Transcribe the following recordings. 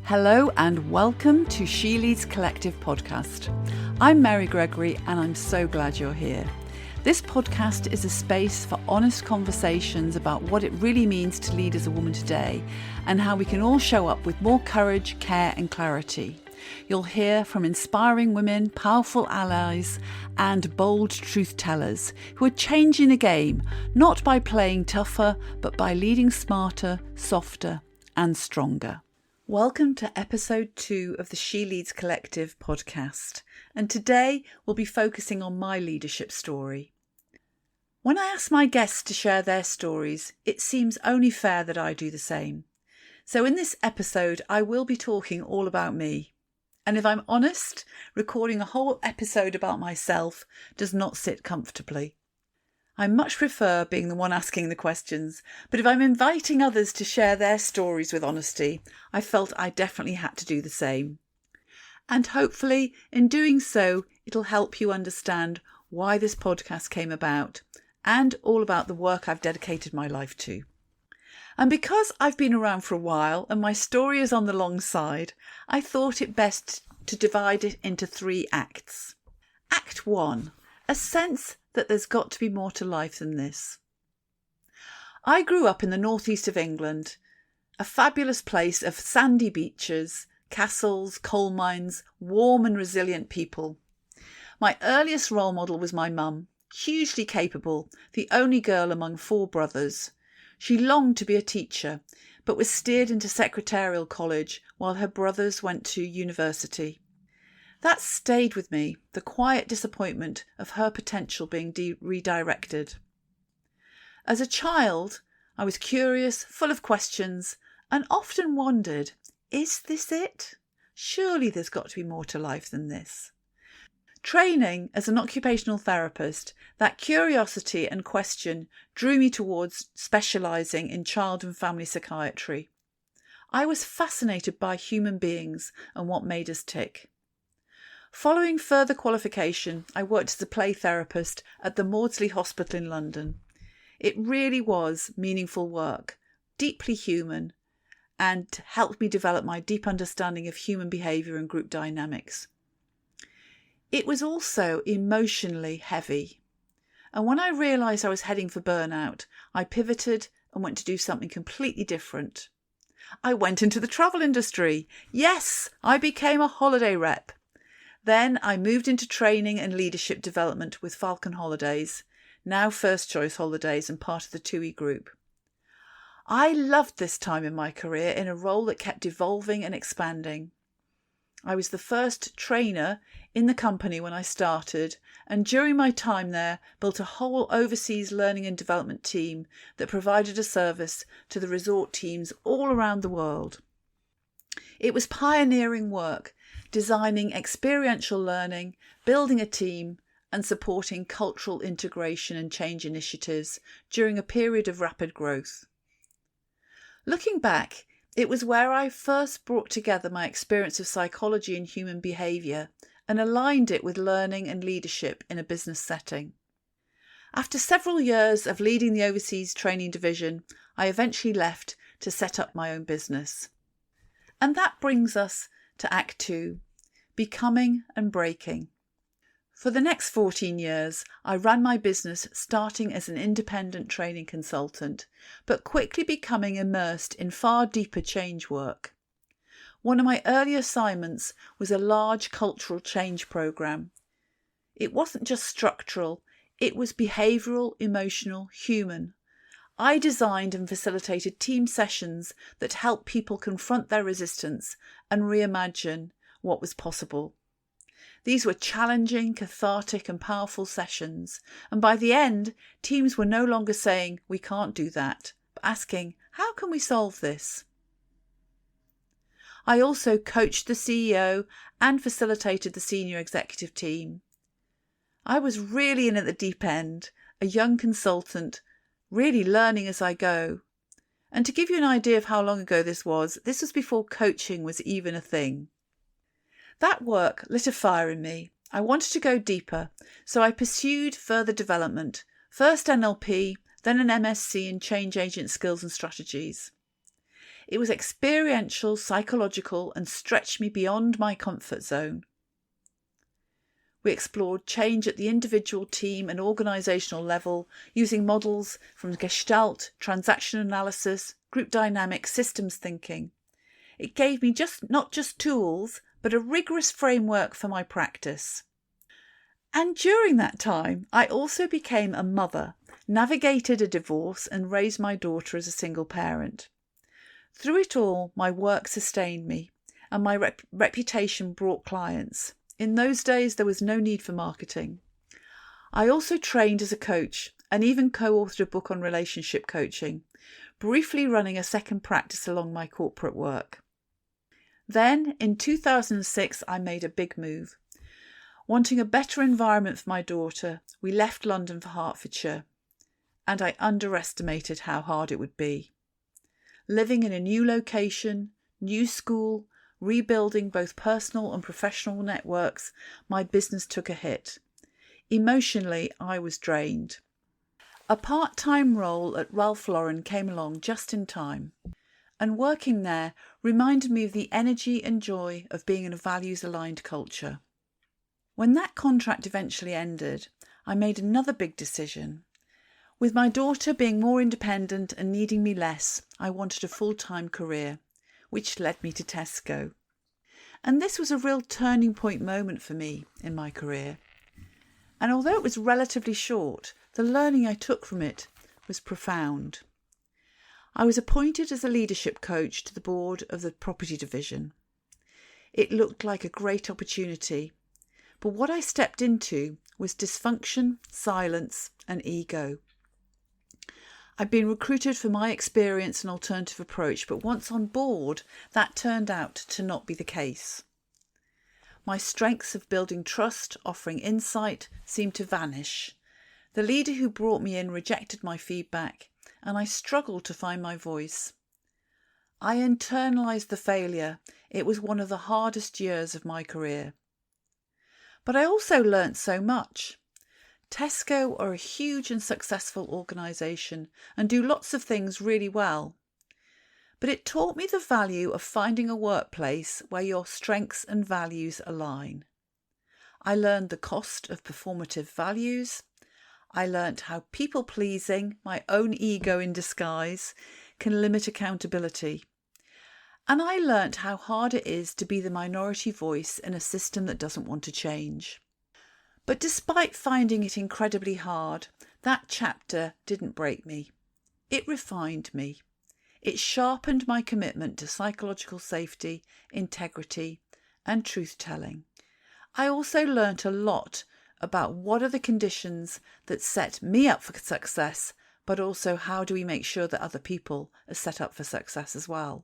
Hello and welcome to She Leads Collective podcast. I'm Mary Gregory and I'm so glad you're here. This podcast is a space for honest conversations about what it really means to lead as a woman today and how we can all show up with more courage, care and clarity. You'll hear from inspiring women, powerful allies and bold truth tellers who are changing the game, not by playing tougher, but by leading smarter, softer and stronger. Welcome to episode 2 of the She Leads Collective podcast, and today we'll be focusing on my leadership story. When I ask my guests to share their stories, it seems only fair that I do the same. So in this episode, I will be talking all about me. And if I'm honest, recording a whole episode about myself does not sit comfortably. I much prefer being the one asking the questions, but if I'm inviting others to share their stories with honesty, I felt I definitely had to do the same. And hopefully, in doing so, it'll help you understand why this podcast came about and all about the work I've dedicated my life to. And because I've been around for a while and my story is on the long side, I thought it best to divide it into 3 acts. Act 1, a sense that there's got to be more to life than this. I grew up in the northeast of England, a fabulous place of sandy beaches, castles, coal mines, warm and resilient people. My earliest role model was my mum, hugely capable, the only girl among 4 brothers. She longed to be a teacher, but was steered into secretarial college while her brothers went to university. That stayed with me, the quiet disappointment of her potential being redirected. As a child, I was curious, full of questions, and often wondered, is this it? Surely there's got to be more to life than this. Training as an occupational therapist, that curiosity and question drew me towards specialising in child and family psychiatry. I was fascinated by human beings and what made us tick. Following further qualification, I worked as a play therapist at the Maudsley Hospital in London. It really was meaningful work, deeply human, and helped me develop my deep understanding of human behaviour and group dynamics. It was also emotionally heavy. And when I realised I was heading for burnout, I pivoted and went to do something completely different. I went into the travel industry. Yes, I became a holiday rep. Then I moved into training and leadership development with Falcon Holidays, now First Choice Holidays and part of the TUI group. I loved this time in my career in a role that kept evolving and expanding. I was the first trainer in the company when I started, and during my time there built a whole overseas learning and development team that provided a service to the resort teams all around the world. It was pioneering work, designing experiential learning, building a team, and supporting cultural integration and change initiatives during a period of rapid growth. Looking back, it was where I first brought together my experience of psychology and human behaviour and aligned it with learning and leadership in a business setting. After several years of leading the overseas training division, I eventually left to set up my own business. And that brings us to Act 2, becoming and breaking. For the next 14 years, I ran my business starting as an independent training consultant, but quickly becoming immersed in far deeper change work. One of my early assignments was a large cultural change programme. It wasn't just structural, it was behavioural, emotional, human. I designed and facilitated team sessions that helped people confront their resistance and reimagine what was possible. These were challenging, cathartic and powerful sessions, and by the end, teams were no longer saying, "We can't do that," but asking, "How can we solve this?" I also coached the CEO and facilitated the senior executive team. I was really in at the deep end, a young consultant, really learning as I go. And to give you an idea of how long ago this was before coaching was even a thing. That work lit a fire in me. I wanted to go deeper, so I pursued further development, first NLP, then an MSc in change agent skills and strategies. It was experiential, psychological, and stretched me beyond my comfort zone. We explored change at the individual, team and organisational level using models from Gestalt, transaction analysis, group dynamics, systems thinking. It gave me not just tools, but a rigorous framework for my practice. And during that time, I also became a mother, navigated a divorce and raised my daughter as a single parent. Through it all, my work sustained me and my reputation brought clients. In those days, there was no need for marketing. I also trained as a coach and even co-authored a book on relationship coaching, briefly running a second practice along my corporate work. Then, in 2006, I made a big move. Wanting a better environment for my daughter, we left London for Hertfordshire, and I underestimated how hard it would be. Living in a new location, new school, rebuilding both personal and professional networks, my business took a hit. Emotionally, I was drained. A part-time role at Ralph Lauren came along just in time, and working there reminded me of the energy and joy of being in a values-aligned culture. When that contract eventually ended, I made another big decision. With my daughter being more independent and needing me less, I wanted a full-time career, which led me to Tesco. And this was a real turning point moment for me in my career. And although it was relatively short, the learning I took from it was profound. I was appointed as a leadership coach to the board of the property division. It looked like a great opportunity, but what I stepped into was dysfunction, silence, and ego. I'd been recruited for my experience and alternative approach, but once on board, that turned out to not be the case. My strengths of building trust, offering insight, seemed to vanish. The leader who brought me in rejected my feedback, and I struggled to find my voice. I internalised the failure. It was one of the hardest years of my career. But I also learnt so much. Tesco are a huge and successful organisation and do lots of things really well. But it taught me the value of finding a workplace where your strengths and values align. I learned the cost of performative values. I learnt how people-pleasing, my own ego in disguise, can limit accountability. And I learnt how hard it is to be the minority voice in a system that doesn't want to change. But despite finding it incredibly hard, that chapter didn't break me. It refined me. It sharpened my commitment to psychological safety, integrity, and truth-telling. I also learnt a lot about what are the conditions that set me up for success, but also how do we make sure that other people are set up for success as well.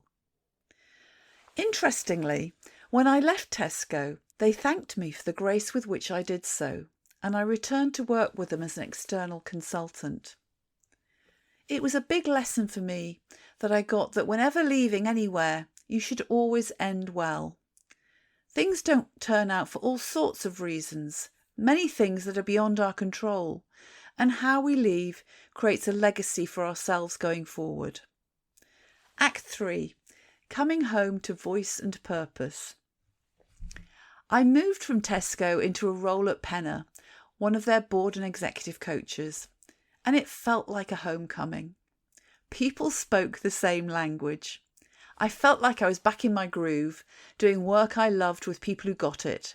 Interestingly, when I left Tesco, they thanked me for the grace with which I did so, and I returned to work with them as an external consultant. It was a big lesson for me that I got that whenever leaving anywhere, you should always end well. Things don't turn out for all sorts of reasons, many things that are beyond our control, and how we leave creates a legacy for ourselves going forward. Act 3. Coming home to voice and purpose. I moved from Tesco into a role at Penna, one of their board and executive coaches, and it felt like a homecoming. People spoke the same language. I felt like I was back in my groove, doing work I loved with people who got it.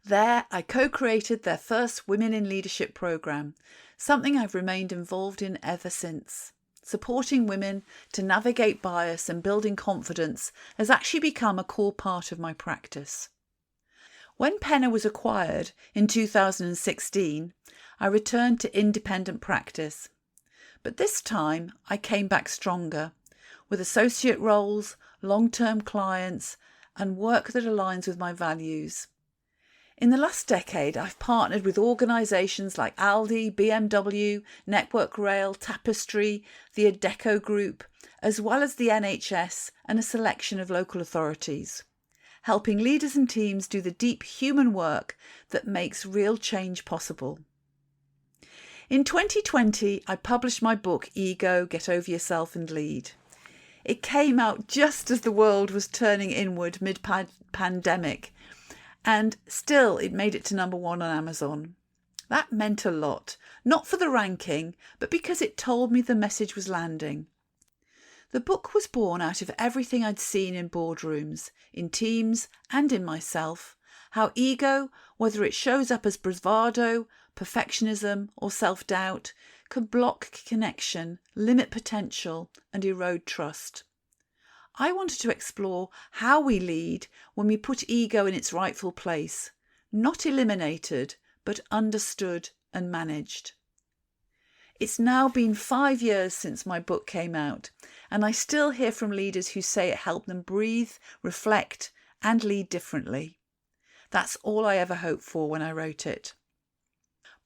There, I co-created their first Women in Leadership programme, something I've remained involved in ever since. Supporting women to navigate bias and building confidence has actually become a core part of my practice. When Penna was acquired in 2016, I returned to independent practice. But this time I came back stronger, with associate roles, long-term clients, and work that aligns with my values. In the last decade, I've partnered with organisations like Aldi, BMW, Network Rail, Tapestry, the Adecco Group, as well as the NHS and a selection of local authorities, helping leaders and teams do the deep human work that makes real change possible. In 2020, I published my book, Ego, Get Over Yourself and Lead. It came out just as the world was turning inward mid-pandemic, and still it made it to number 1 on Amazon. That meant a lot, not for the ranking, but because it told me the message was landing. The book was born out of everything I'd seen in boardrooms, in teams, and in myself. How ego, whether it shows up as bravado, perfectionism, or self-doubt, can block connection, limit potential, and erode trust. I wanted to explore how we lead when we put ego in its rightful place, not eliminated, but understood and managed. It's now been 5 years since my book came out, and I still hear from leaders who say it helped them breathe, reflect, and lead differently. That's all I ever hoped for when I wrote it.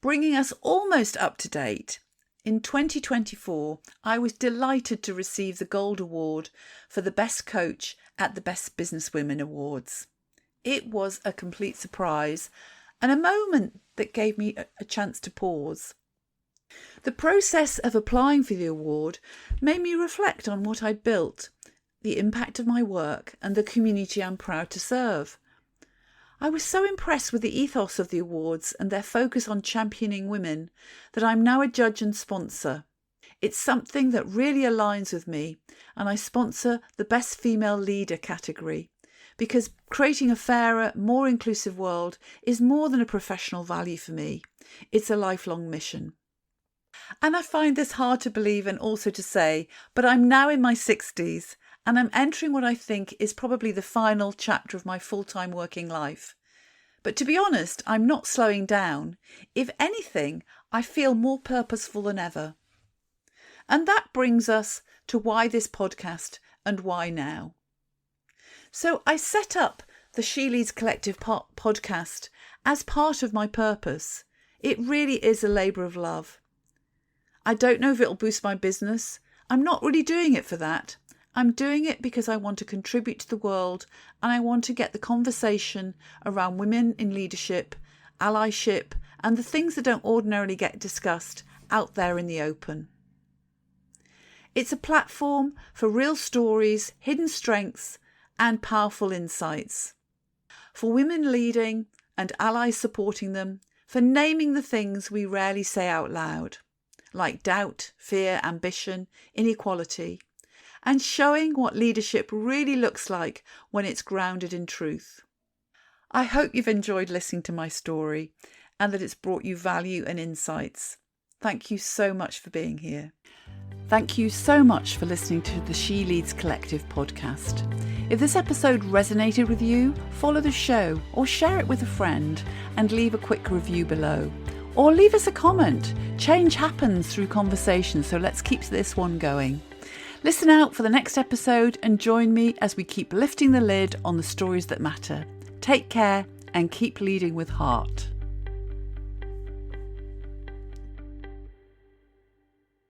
Bringing us almost up to date, in 2024, I was delighted to receive the Gold Award for the Best Coach at the Best Businesswomen Awards. It was a complete surprise and a moment that gave me a chance to pause. The process of applying for the award made me reflect on what I'd built, the impact of my work, and the community I'm proud to serve. I was so impressed with the ethos of the awards and their focus on championing women that I'm now a judge and sponsor. It's something that really aligns with me, and I sponsor the Best Female Leader category because creating a fairer, more inclusive world is more than a professional value for me. It's a lifelong mission. And I find this hard to believe and also to say, but I'm now in my 60s and I'm entering what I think is probably the final chapter of my full-time working life. But to be honest, I'm not slowing down. If anything, I feel more purposeful than ever. And that brings us to why this podcast and why now. So I set up the She Leads Collective podcast as part of my purpose. It really is a labour of love. I don't know if it'll boost my business. I'm not really doing it for that. I'm doing it because I want to contribute to the world and I want to get the conversation around women in leadership, allyship, and the things that don't ordinarily get discussed out there in the open. It's a platform for real stories, hidden strengths, and powerful insights. For women leading and allies supporting them, for naming the things we rarely say out loud, like doubt, fear, ambition, inequality, and showing what leadership really looks like when it's grounded in truth. I hope you've enjoyed listening to my story and that it's brought you value and insights. Thank you so much for being here. Thank you so much for listening to the She Leads Collective podcast. If this episode resonated with you, follow the show or share it with a friend and leave a quick review below. Or leave us a comment. Change happens through conversation, so let's keep this one going. Listen out for the next episode and join me as we keep lifting the lid on the stories that matter. Take care and keep leading with heart.